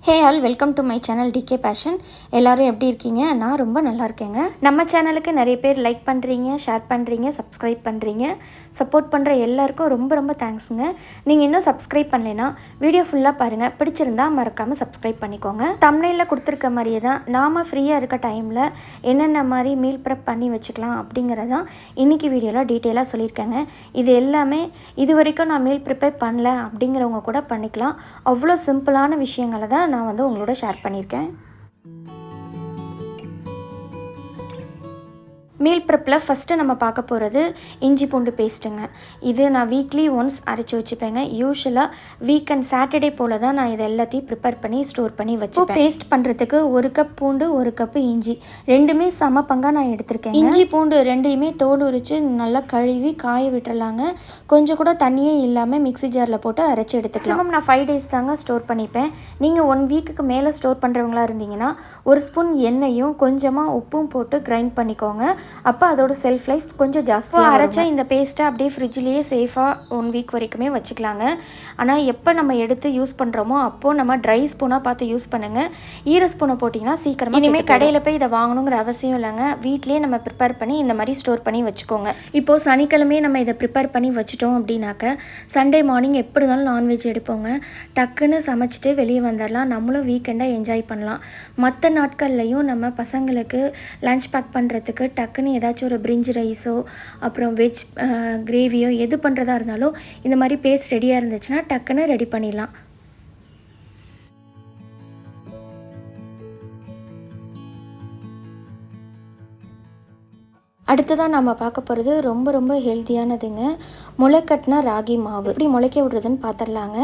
Hey all welcome to my channel DK fashion. எல்லோரும் எப்படி இருக்கீங்க? நான் ரொம்ப நல்லா இருக்கேங்க. நம்ம சேனலுக்கு நிறைய பேர் லைக் பண்ணுறீங்க, ஷேர் பண்ணுறீங்க, சப்ஸ்கிரைப் பண்ணுறீங்க. சப்போர்ட் பண்ணுற எல்லாருக்கும் ரொம்ப ரொம்ப தேங்க்ஸுங்க. நீங்கள் இன்னும் சப்ஸ்கிரைப் பண்ணலைன்னா வீடியோ ஃபுல்லாக பாருங்கள். பிடிச்சிருந்தா மறக்காமல் சப்ஸ்கிரைப் பண்ணிக்கோங்க. தம்ப்நெயிலில் கொடுத்துருக்க மாதிரியே தான் நாம் ஃப்ரீயாக இருக்க டைமில் என்னென்ன மாதிரி மீல் ப்ரெப் பண்ணி வச்சுக்கலாம் அப்படிங்கிறதான் இன்றைக்கி வீடியோவில் டீட்டெயிலாக சொல்லியிருக்கேங்க. இது எல்லாமே இது வரைக்கும் நான் மீல் ப்ரிப்பேர் பண்ணல அப்படிங்கிறவங்க கூட பண்ணிக்கலாம். அவ்வளோ சிம்பிளான விஷயங்களை தான் நான் வந்து உங்களோட ஷேர் பண்ணியிருக்கேன். மீல் ப்ரெப்பில் ஃபஸ்ட்டு நம்ம பார்க்க போகிறது இஞ்சி பூண்டு பேஸ்ட்டுங்க. இது நான் வீக்லி ஒன்ஸ் அரைச்சி வச்சுப்பேங்க. யூஸ்வலாக வீக்கெண்ட் சாட்டர்டே போல் தான் நான் இதை எல்லாத்தையும் ப்ரிப்பேர் பண்ணி ஸ்டோர் பண்ணி வச்சுப்பேன். பேஸ்ட் பண்ணுறதுக்கு 1 கப் பூண்டு 1 கப்பு இஞ்சி ரெண்டுமே சம பங்காக நான் எடுத்திருக்கேன். இஞ்சி பூண்டு ரெண்டையுமே தோல் உரித்து நல்லா கழுவி காய விட்டுறலாங்க. கொஞ்சம் கூட தண்ணியே இல்லாமல் மிக்ஸி ஜாரில் போட்டு அரைச்சி எடுத்துக்கலாம். நான் 5 days தாங்க ஸ்டோர் பண்ணிப்பேன். நீங்கள் 1 வீக்குக்கு மேலே ஸ்டோர் பண்ணுறவங்களா இருந்தீங்கன்னா 1 ஸ்பூன் எண்ணெயும் கொஞ்சமாக உப்பும் போட்டு கிரைண்ட் பண்ணிக்கோங்க. அப்போ அதோட செல்ஃப் லைஃப் கொஞ்சம் ஜாஸ்தியாக அரைச்சா இந்த பேஸ்ட்டை அப்படியே ஃப்ரிட்ஜ்லேயே சேஃபாக 1 வீக் வரைக்குமே வச்சுக்கலாங்க. ஆனால் எப்போ நம்ம எடுத்து யூஸ் பண்ணுறோமோ அப்போது நம்ம ட்ரை ஸ்பூனாக பார்த்து யூஸ் பண்ணுங்கள். ஈர ஸ்பூனை போட்டிங்கன்னா சீக்கிரமாக இனிமேல் கடையில் போய் இதை வாங்கணுங்கிற அவசியம் இல்லைங்க. வீட்லேயே நம்ம ப்ரிப்பேர் பண்ணி இந்த மாதிரி ஸ்டோர் பண்ணி வச்சுக்கோங்க. இப்போது சனிக்கிழமையே நம்ம இதை ப்ரிப்பேர் பண்ணி வச்சுட்டோம் அப்படின்னாக்க சண்டே மார்னிங் எப்படி இருந்தாலும் நான்வெஜ் எடுப்போங்க. டக்குன்னு சமைச்சிட்டு வெளியே வந்துடலாம். நம்மளும் வீக்கெண்டை என்ஜாய் பண்ணலாம். மற்ற நாட்கள்லையும் நம்ம பசங்களுக்கு லஞ்ச் பேக் பண்ணுறதுக்கு டக்குன்னு ஏதாச்சும் ஒரு பிரிஞ்சி ரைஸோ அப்புறம் வெஜ் கிரேவியோ எது பண்ணுறதா இருந்தாலும் இந்த மாதிரி பேஸ்ட் ரெடியாக இருந்துச்சுன்னா டக்குன்னு ரெடி பண்ணிடலாம். அடுத்ததான் நம்ம பார்க்க போகிறது ரொம்ப ரொம்ப ஹெல்த்தியானதுங்க. முளைக்கட்டின ராகி மாவு எப்படி முளைக்க விடுறதுன்னு பார்த்துடலாங்க.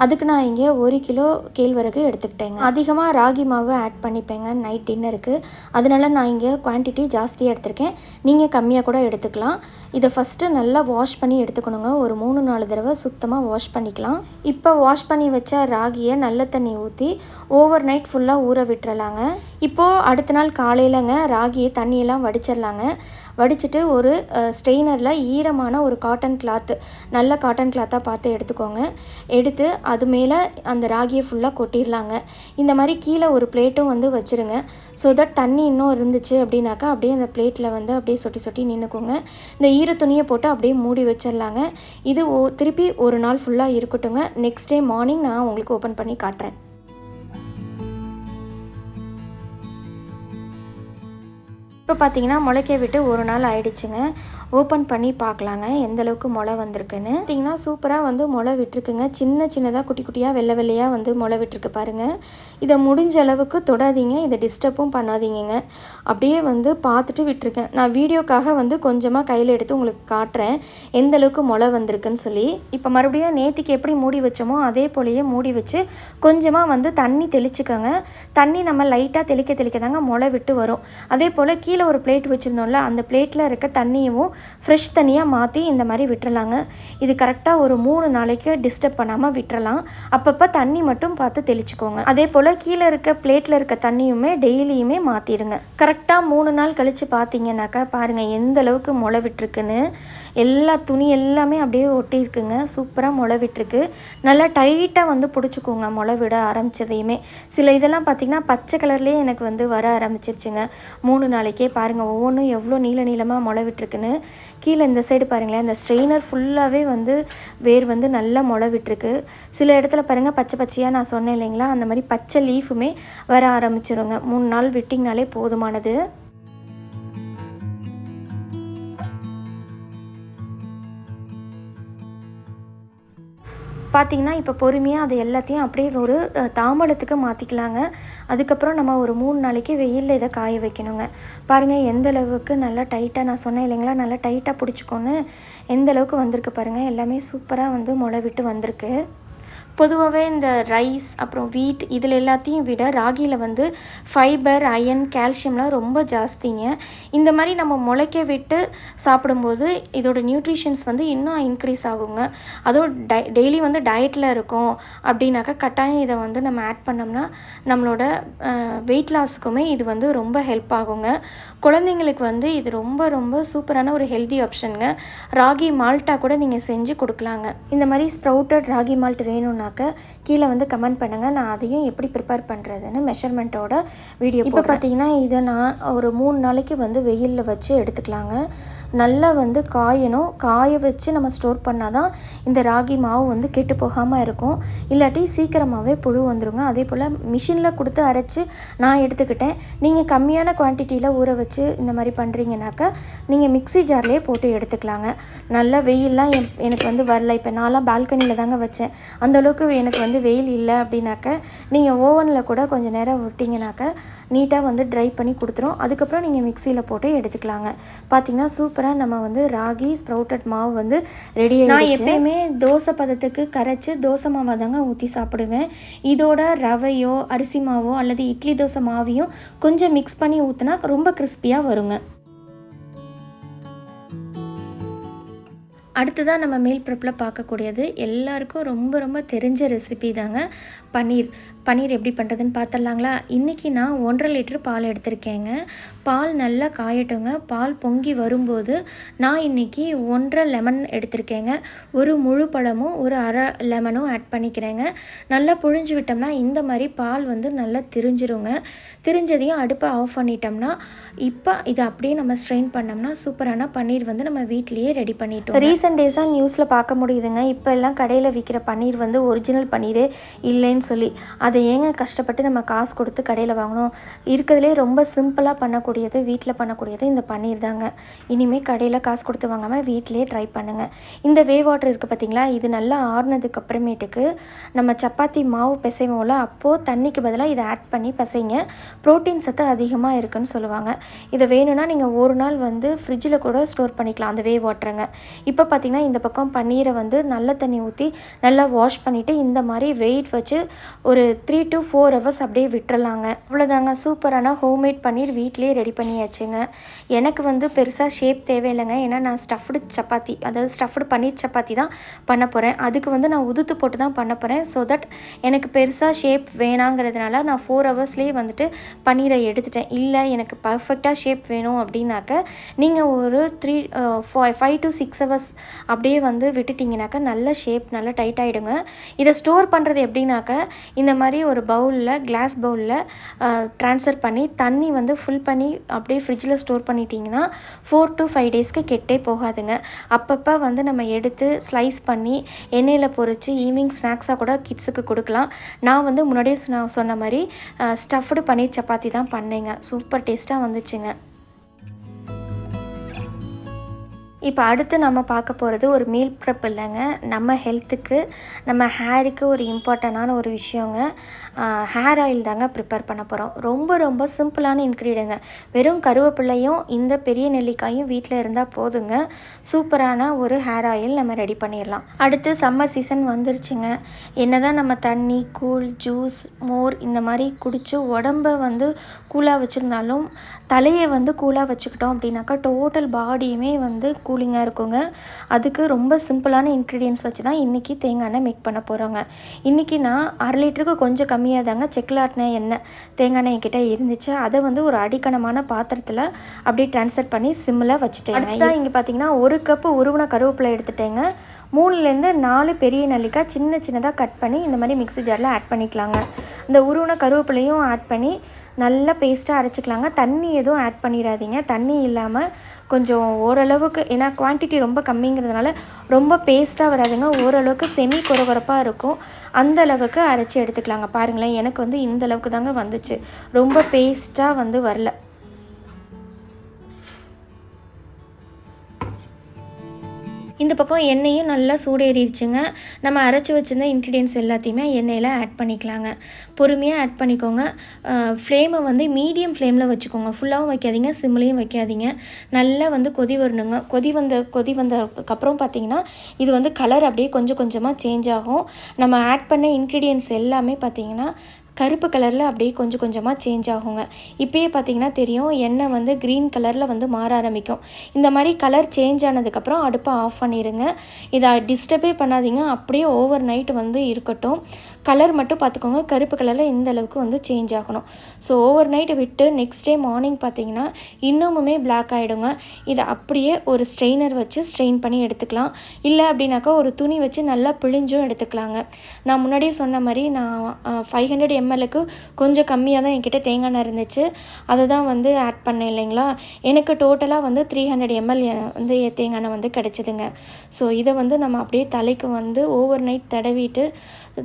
அதுக்கு நான் இங்கே 1 கிலோ கேழ்வரகு எடுத்துக்கிட்டேங்க. அதிகமாக ராகி மாவு ஆட் பண்ணிப்பேங்க நைட் டின்னருக்கு. அதனால நான் இங்கே குவான்டிட்டி ஜாஸ்தியாக எடுத்திருக்கேன். நீங்கள் கம்மியாக கூட எடுத்துக்கலாம். இதை ஃபஸ்ட்டு நல்லா வாஷ் பண்ணி எடுத்துக்கணுங்க. ஒரு 3-4 தடவை சுத்தமாக வாஷ் பண்ணிக்கலாம். இப்போ வாஷ் பண்ணி வச்ச ராகியை நல்ல தண்ணி ஊற்றி ஓவர் நைட் ஃபுல்லாக ஊற விட்டுறலாங்க. இப்போது அடுத்த நாள் காலையிலங்க ராகியை தண்ணியெல்லாம் வடிச்சிடலாங்க. வடிச்சிட்டு ஒரு ஸ்ட்ரெயினரில் ஈரமான ஒரு காட்டன் கிளாத்து நல்ல காட்டன் கிளாத்தாக பார்த்து எடுத்துக்கோங்க. எடுத்து அது மேலே அந்த ராகியை ஃபுல்லாக கொட்டிடலாங்க. இந்த மாதிரி கீழே ஒரு பிளேட்டும் வந்து வச்சுருங்க. ஸோ தட் தண்ணி இன்னும் இருந்துச்சு அப்படின்னாக்கா அப்படியே அந்த பிளேட்டில் வந்து அப்படியே சொட்டி சொட்டி நின்றுக்குங்க. இந்த ஈர துணியை போட்டு அப்படியே மூடி வச்சிடலாங்க. இது திருப்பி ஒரு நாள் ஃபுல்லாக இருக்கட்டுங்க. நெக்ஸ்ட் டே மார்னிங் நான் உங்களுக்கு ஓப்பன் பண்ணி காட்டுறேன். இப்போ பார்த்தீங்கன்னா முளைக்க விட்டு ஒரு நாள் ஆயிடுச்சுங்க. ஓப்பன் பண்ணி பார்க்கலாங்க எந்தளவுக்கு முளை வந்திருக்குன்னு. பார்த்தீங்கன்னா சூப்பராக வந்து முளை விட்டுருக்குங்க. சின்ன சின்னதாக குட்டி குட்டியாக வெள்ளை வெள்ளையாக வந்து முளை விட்டுருக்கு பாருங்கள். இதை முடிஞ்ச அளவுக்கு தொடாதீங்க, இதை டிஸ்டர்பும் பண்ணாதீங்க. அப்படியே வந்து பார்த்துட்டு விட்டுருக்கேன். நான் வீடியோக்காக வந்து கொஞ்சமாக கையில் எடுத்து உங்களுக்கு காட்டுறேன் எந்தளவுக்கு முளை வந்திருக்குன்னு சொல்லி. இப்போ மறுபடியும் நேற்றுக்கு எப்படி மூடி வச்சோமோ அதே போலேயே மூடி வச்சு கொஞ்சமாக வந்து தண்ணி தெளிச்சுக்கோங்க. தண்ணி நம்ம லைட்டாக தெளிக்க தாங்க முளை விட்டு வரும். அதே போல் கீழே ஒரு பிளேட் வச்சுருந்தோம்ல அந்த பிளேட்டில் இருக்க தண்ணியும் ஃப்ரெஷ் தண்ணியாக மாற்றி இந்த மாதிரி விட்டுறலாங்க. இது கரெக்டாக ஒரு 3 நாளைக்கு டிஸ்டர்ப் பண்ணாமல் விட்டுறலாம். அப்பப்போ தண்ணி மட்டும் பார்த்து தெளிச்சுக்கோங்க. அதே போல் கீழே இருக்க பிளேட்டில் இருக்க தண்ணியுமே டெய்லியுமே மாற்றிடுங்க. கரெக்டாக 3 நாள் கழித்து பார்த்தீங்கன்னாக்கா பாருங்கள் எந்த அளவுக்கு முளை விட்டுருக்குன்னு. எல்லா துணி எல்லாமே அப்படியே ஒட்டியிருக்குங்க. சூப்பராக முளை விட்டுருக்கு. நல்லா டைட்டாக வந்து பிடிச்சிக்கோங்க முளை விட ஆரம்பித்ததையுமே. சில இதெல்லாம் பார்த்திங்கன்னா பச்சை கலர்லேயே எனக்கு வந்து வர ஆரம்பிச்சிருச்சுங்க 3 நாளைக்கே. பாருங்கள் ஒவ்வொன்றும் எவ்வளோ நீளமாக முளை விட்டுருக்குன்னு. கீழே இந்த சைடு பாருங்களேன், இந்த ஸ்ட்ரெயினர் ஃபுல்லாகவே வந்து வேர் வந்து நல்லா முளை விட்டுருக்கு. சில இடத்துல பாருங்கள் பச்சை பச்சையாக நான் சொன்னேன் இல்லைங்களா, அந்த மாதிரி பச்சை லீஃபுமே வர ஆரம்பிச்சிருங்க. 3 நாள் விட்டிங்கனாலே போதுமானது. பார்த்திங்கன்னா இப்போ பொறுமையாக அது எல்லாத்தையும் அப்படியே ஒரு தாம்பழத்துக்கு மாற்றிக்கலாங்க. அதுக்கப்புறம் நம்ம ஒரு 3 நாளைக்கு வெயிலில் இதை காய வைக்கணுங்க. பாருங்கள் எந்த அளவுக்கு நல்லா டைட்டாக நான் சொன்னேன் இல்லைங்களா, நல்லா டைட்டாக பிடிச்சிக்கோன்னு எந்த அளவுக்கு வந்திருக்கு பாருங்கள். எல்லாமே சூப்பராக வந்து முளை விட்டு வந்திருக்கு. பொதுவாகவே இந்த ரைஸ் அப்புறம் வீட் இதில் எல்லாத்தையும் விட ராகியில் வந்து ஃபைபர், அயன், கால்சியம்லாம் ரொம்ப ஜாஸ்திங்க. இந்த மாதிரி நம்ம முளைக்க விட்டு சாப்பிடும்போது இதோட நியூட்ரிஷன்ஸ் வந்து இன்னும் இன்க்ரீஸ் ஆகுங்க. அதுவும் டெய்லி வந்து டயட்டில் இருக்கும் அப்படின்னாக்கா கட்டாயம் இதை வந்து நம்ம ஆட் பண்ணோம்னா நம்மளோட வெயிட் லாஸுக்குமே இது வந்து ரொம்ப ஹெல்ப் ஆகுங்க. குழந்தைங்களுக்கு வந்து இது ரொம்ப ரொம்ப சூப்பரான ஒரு ஹெல்தி ஆப்ஷனுங்க. ராகி மால்ட்டா கூட நீங்கள் செஞ்சு கொடுக்கலாங்க. இந்த மாதிரி ஸ்ப்ரவுட்டட் ராகி மால்ட் வேணும்னா அப்படின்னாக்க கீழே வந்து கமெண்ட் பண்ணுங்கள். நான் அதையும் எப்படி ப்ரிப்பேர் பண்ணுறதுன்னு மெஷர்மெண்ட்டோட வீடியோ இப்போ பார்த்தீங்கன்னா இதை நான் ஒரு 3 நாளைக்கு வந்து வெயிலில் வச்சு எடுத்துக்கலாங்க. நல்லா வந்து காயணும். காய வச்சு நம்ம ஸ்டோர் பண்ணால் தான் இந்த ராகி மாவு வந்து கெட்டு போகாமல் இருக்கும். இல்லாட்டி சீக்கிரமாகவே புழு வந்துடுங்க. அதே போல் மிஷினில் கொடுத்து அரைச்சி நான் எடுத்துக்கிட்டேன். நீங்கள் கம்மியான குவான்டிட்டியில் ஊற வச்சு இந்த மாதிரி பண்ணுறீங்கனாக்கா நீங்கள் மிக்ஸி ஜார்லேயே போட்டு எடுத்துக்கலாங்க. நல்லா வெயிலெலாம் எனக்கு வந்து வரல. இப்போ நான்லாம் பால்கனியில் தாங்க வச்சேன். அந்தளவுக்கு எனக்கு வந்து வெயில் இல்லை அப்படின்னாக்க நீங்கள் ஓவனில் கூட கொஞ்சம் நேரம் விட்டிங்கனாக்கா நீட்டாக வந்து ட்ரை பண்ணி கொடுத்துரும். அதுக்கப்புறம் நீங்கள் மிக்சியில் போட்டு எடுத்துக்கலாங்க. பார்த்திங்கன்னா சூப்பராக நம்ம வந்து ராகி ஸ்ப்ரவுட்டட் மாவு வந்து ரெடி ஆகிடுச்சு. நான் எப்பயுமே தோசை பதத்துக்கு கரைச்சி தோசை மாவை தாங்க ஊற்றி சாப்பிடுவேன். இதோட ரவையோ அரிசி மாவோ அல்லது இட்லி தோசை மாவையும் கொஞ்சம் மிக்ஸ் பண்ணி ஊற்றினா ரொம்ப கிறிஸ்பியாக வருங்க. அடுத்ததாக நம்ம மீல் ப்ரெப்பில் பார்க்கக்கூடியது எல்லாருக்கும் ரொம்ப ரொம்ப தெரிஞ்ச ரெசிபி தாங்க பன்னீர் எப்படி பண்ணுறதுன்னு பார்த்துடலாங்களா? இன்றைக்கி நான் 1.5 லிட்டர் பால் எடுத்திருக்கேங்க. பால் நல்லா காயட்டுங்க. பால் பொங்கி வரும்போது நான் இன்றைக்கி 1.5 லெமன் எடுத்திருக்கேங்க. ஒரு முழு பழமும் ஒரு அரை லெமனும் ஆட் பண்ணிக்கிறேங்க. நல்லா புழிஞ்சு விட்டோம்னா இந்த மாதிரி பால் வந்து நல்லா திரிஞ்சிருங்க. திரிஞ்சதையும் அடுப்பை ஆஃப் பண்ணிட்டோம்னா இப்போ இதை அப்படியே நம்ம ஸ்ட்ரெயின் பண்ணோம்னா சூப்பரான பன்னீர் வந்து நம்ம வீட்லேயே ரெடி பண்ணிட்டோம். ரீசெண்ட் டேஸாக நியூஸில் பார்க்க முடியுதுங்க. இப்போ எல்லாம் கடையில் விற்கிற பன்னீர் வந்து ஒரிஜினல் பன்னீரே இல்லைன்னு சொல்லி அதை ஏங்க கஷ்டப்பட்டு நம்ம காசு கொடுத்து கடையில் வாங்கணும். இருக்கிறதுலே ரொம்ப சிம்பிளாக பண்ணக்கூடியது வீட்டில் பண்ணக்கூடியது இந்த பன்னீர் தாங்க. இனிமேல் கடையில் காசு கொடுத்து வாங்காமல் வீட்டிலே ட்ரை பண்ணுங்கள். இந்த வே வாட்டர் இருக்குது பார்த்திங்களா, இது நல்லா ஆறுனதுக்கு அப்புறமேட்டுக்கு நம்ம சப்பாத்தி மாவு பிசைவோம்ல அப்போது தண்ணிக்கு பதிலாக இதை ஆட் பண்ணி பிசைங்க. ப்ரோட்டீன் சத்து அதிகமாக இருக்குன்னு சொல்லுவாங்க. இதை வேணும்னா நீங்கள் ஒரு நாள் வந்து ஃப்ரிட்ஜில் கூட ஸ்டோர் பண்ணிக்கலாம் அந்த வே வாட்டருங்க. இப்போ பார்த்திங்கன்னா இந்த பக்கம் பன்னீரை வந்து நல்ல தண்ணி ஊற்றி நல்லா வாஷ் பண்ணிவிட்டு இந்த மாதிரி வெயிட் வச்சு ஒரு 3 to 4 hours அப்படியே விட்டுறலாங்க. அவ்வளோதாங்க, சூப்பரான ஹோம்மேட் பன்னீர் வீட்டிலே ரெடி பண்ணியாச்சுங்க. எனக்கு வந்து பெருசாக ஷேப் தேவையில்லைங்க. ஏன்னா நான் ஸ்டஃப்டு சப்பாத்தி, அதாவது ஸ்டஃப்டு பன்னீர் சப்பாத்தி தான் பண்ண போகிறேன். அதுக்கு வந்து நான் உதுத்து போட்டு தான் பண்ண போகிறேன். ஸோ தட் எனக்கு பெருசாக ஷேப் வேணாங்கிறதுனால நான் 4 hours வந்துட்டு பன்னீரை எடுத்துட்டேன். இல்லை எனக்கு பர்ஃபெக்டாக ஷேப் வேணும் அப்படின்னாக்க நீங்கள் ஒரு 5 to 6 hours அப்படியே வந்து விட்டுட்டிங்கனாக்கா நல்ல ஷேப் நல்லா டைட் ஆகிடுங்க. இதை ஸ்டோர் பண்ணுறது எப்படின்னாக்க இந்த மாதிரி ஒரு பவுலில், கிளாஸ் பவுலில் ட்ரான்ஸ்ஃபர் பண்ணி தண்ணி வந்து ஃபில் பண்ணி அப்படியே ஃப்ரிட்ஜில் ஸ்டோர் பண்ணிட்டிங்கன்னா 4 to 5 daysக்கு கெட்டே போகாதுங்க. அப்பப்போ வந்து நம்ம எடுத்து ஸ்லைஸ் பண்ணி எண்ணெயில் பொரித்து ஈவினிங் ஸ்நாக்ஸாக கூட கிட்ஸுக்கு கொடுக்கலாம். நான் வந்து முன்னாடியே சொன்ன மாதிரி ஸ்டஃப்டு பன்னீர் சப்பாத்தி தான் பண்ணேங்க. சூப்பர் டேஸ்ட்டாக வந்துச்சுங்க. இப்போ அடுத்து நம்ம பார்க்க போகிறது ஒரு மீல் ப்ரெப் இல்லைங்க. நம்ம ஹெல்த்துக்கு, நம்ம ஹேருக்கு ஒரு இம்பார்ட்டண்டான ஒரு விஷயங்க. ஹேர் ஆயில் தாங்க ப்ரிப்பேர் பண்ண போகிறோம். ரொம்ப ரொம்ப சிம்பிளான இன்க்ரீடியங்க. வெறும் கருவேப்பிலையும் இந்த பெரிய நெல்லிக்காயும் வீட்டில் இருந்தால் போதுங்க. சூப்பரான ஒரு ஹேர் ஆயில் நம்ம ரெடி பண்ணிடலாம். அடுத்து சம்மர் சீசன் வந்துருச்சுங்க. என்ன தான் நம்ம தண்ணி, கூல், ஜூஸ், மோர் இந்த மாதிரி குடித்து உடம்பை வந்து கூலாக வச்சுருந்தாலும் தலையை வந்து கூலாக வச்சுக்கிட்டோம் அப்படின்னாக்கா டோட்டல் பாடியுமே வந்து கூலிங்காக இருக்குங்க. அதுக்கு ரொம்ப சிம்பிளான இன்க்ரீடியன்ஸ் வச்சு தான் இன்றைக்கி தேங்காய் எண்ணெய் மேக் பண்ண போகிறோங்க. இன்றைக்கி நான் 1/2 லிட்டருக்கு கொஞ்சம் கம்மியாக தாங்க செக்கில் ஆட்டின எண்ணெய், தேங்காய் எண்ணெய் என்கிட்ட இருந்துச்சு. அதை வந்து ஒரு அடிக்கணமான பாத்திரத்தில் அப்படியே ட்ரான்ஸ்ஃபர் பண்ணி சிம்மில் வச்சுட்டேன். அடுத்ததான் இங்கே பார்த்தீங்கன்னா 1 கப்பு உருவின கருவேப்பிலை எடுத்துட்டேங்க. 3லேருந்து 4 பெரிய நெல்லிக்காய் சின்ன சின்னதாக கட் பண்ணி இந்த மாதிரி மிக்ஸி ஜாரில் ஆட் பண்ணிக்கலாங்க. இந்த உருவின கருவேப்பிலையும் ஆட் பண்ணி நல்லா பேஸ்ட்டாக அரைச்சிக்கலாங்க. தண்ணி எதுவும் ஆட் பண்ணிடாதீங்க. தண்ணி இல்லாமல் கொஞ்சம் ஓரளவுக்கு, ஏன்னா குவான்டிட்டி ரொம்ப கம்மிங்கிறதுனால ரொம்ப பேஸ்ட்டாக வராதுங்க. ஓரளவுக்கு செமி கொரகொரப்பாக இருக்கும். அந்த அளவுக்கு அரைச்சி எடுத்துக்கலாங்க. பாருங்களேன், எனக்கு வந்து இந்த அளவுக்கு தாங்க வந்துச்சு. ரொம்ப பேஸ்ட்டாக வந்து வரல. இந்த பக்கம் எண்ணெயும் நல்லா சூடேறிடுச்சுங்க. நம்ம அரைச்சி வச்சுருந்த இன்க்ரீடியன்ஸ் எல்லாத்தையுமே எண்ணெயில் ஆட் பண்ணிக்கலாங்க. பொறுமையாக ஆட் பண்ணிக்கோங்க. ஃப்ளேமை வந்து மீடியம் ஃப்ளேமில் வச்சுக்கோங்க. ஃபுல்லாகவும் வைக்காதீங்க, சிம்லேயும் வைக்காதீங்க. நல்லா வந்து கொதி வரணுங்க. கொதி வந்ததுக்கப்புறம் பார்த்திங்கன்னா இது வந்து கலர் அப்படியே கொஞ்சம் கொஞ்சமாக சேஞ்ச் ஆகும். நம்ம ஆட் பண்ண இன்க்ரீடியன்ஸ் எல்லாமே பார்த்திங்கன்னா கருப்பு கலரில் அப்படியே கொஞ்சம் கொஞ்சமாக சேஞ்ச் ஆகுங்க. இப்போயே பார்த்திங்கன்னா தெரியும், எண்ணெய் வந்து க்ரீன் கலரில் வந்து மாற ஆரம்பிக்கும். இந்த மாதிரி கலர் சேஞ்ச் ஆனதுக்கப்புறம் அடுப்பை ஆஃப் பண்ணிடுங்க. இதை டிஸ்டர்பே பண்ணாதீங்க, அப்படியே ஓவர் நைட் வந்து இருக்கட்டும். கலர் மட்டும் பார்த்துக்கோங்க, கருப்பு கலரில் இந்த அளவுக்கு வந்து சேஞ்ச் ஆகணும். ஸோ ஓவர் நைட் விட்டு நெக்ஸ்ட் டே மார்னிங் பார்த்திங்கன்னா இன்னமுமே பிளாக் ஆகிடுங்க. இதை அப்படியே ஒரு ஸ்ட்ரெயினர் வச்சு ஸ்ட்ரெயின் பண்ணி எடுத்துக்கலாம். இல்லை அப்படின்னாக்கா ஒரு துணி வச்சு நல்லா பிழிஞ்சும் எடுத்துக்கலாங்க. நான் முன்னாடியே சொன்ன மாதிரி நான் 500 ml கொஞ்சம் கம்மியாக தான் என்கிட்ட தேங்காய் எண்ணெய் இருந்துச்சு. அதை தான் வந்து ஆட் பண்ணேன் இல்லைங்களா. எனக்கு டோட்டலாக வந்து 300 ml வந்து தேங்காய் எண்ணெய் வந்து கிடச்சிதுங்க. ஸோ இதை வந்து நம்ம அப்படியே தலைக்கு வந்து ஓவர் நைட் தடவிட்டு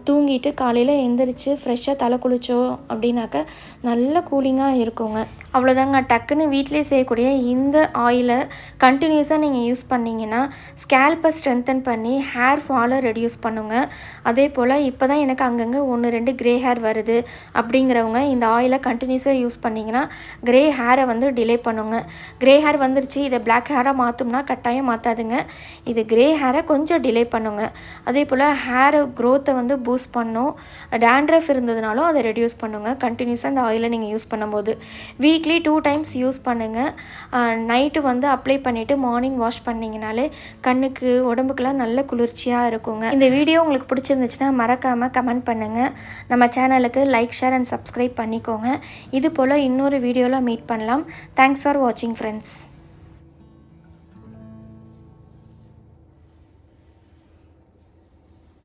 தூங்கிட்டு காலையில் எந்திரிச்சு ஃப்ரெஷ்ஷாக தலை குளித்தோம் அப்படின்னாக்க நல்ல கூலிங்காக இருக்குங்க. அவ்வளோதாங்க. டக்குன்னு வீட்டிலே செய்யக்கூடிய இந்த ஆயிலை கண்டினியூஸாக நீங்கள் யூஸ் பண்ணிங்கன்னா ஸ்கேல்பை ஸ்ட்ரென்தன் பண்ணி ஹேர் ஃபாலை ரெடியூஸ் பண்ணுங்க. அதே போல் இப்போ தான் எனக்கு அங்கங்கே 1-2 க்ரே ஹேர் வருது அப்படிங்கிறவங்க இந்த ஆயிலை கண்டினியூஸாக யூஸ் பண்ணிங்கன்னா க்ரே ஹேரை வந்து டிலே பண்ணுங்க. க்ரே ஹேர் வந்துருச்சு, இதை பிளாக் ஹேராக மாற்றோம்னா கட்டாயம் மாற்றாதுங்க. இது க்ரே ஹேரை கொஞ்சம் டிலே பண்ணுங்க. அதே போல் ஹேர் க்ரோத்தை வந்து பூஸ்ட் பண்ணும். டேண்ட்ரஃப் இருந்ததுனாலும் அதை ரெடியூஸ் பண்ணுங்க கண்டினியூஸாக இந்த ஆயிலை நீங்கள் யூஸ் பண்ணும்போது. வீக்லி 2 டைம்ஸ் யூஸ் பண்ணுங்கள். நைட்டு வந்து அப்ளை பண்ணிவிட்டு மார்னிங் வாஷ் பண்ணிங்கனாலே கண்ணுக்கு உடம்புக்கெல்லாம் நல்ல குளிர்ச்சியாக இருக்குங்க. இந்த வீடியோ உங்களுக்கு பிடிச்சிருந்துச்சுன்னா மறக்காமல் கமெண்ட் பண்ணுங்கள். நம்ம சேனலுக்கு லைக், ஷேர் அண்ட் சப்ஸ்கிரைப் பண்ணிக்கோங்க. இது போல் இன்னொரு வீடியோவில் மீட் பண்ணலாம். தேங்க்ஸ் ஃபார் வாட்சிங் ஃப்ரெண்ட்ஸ்.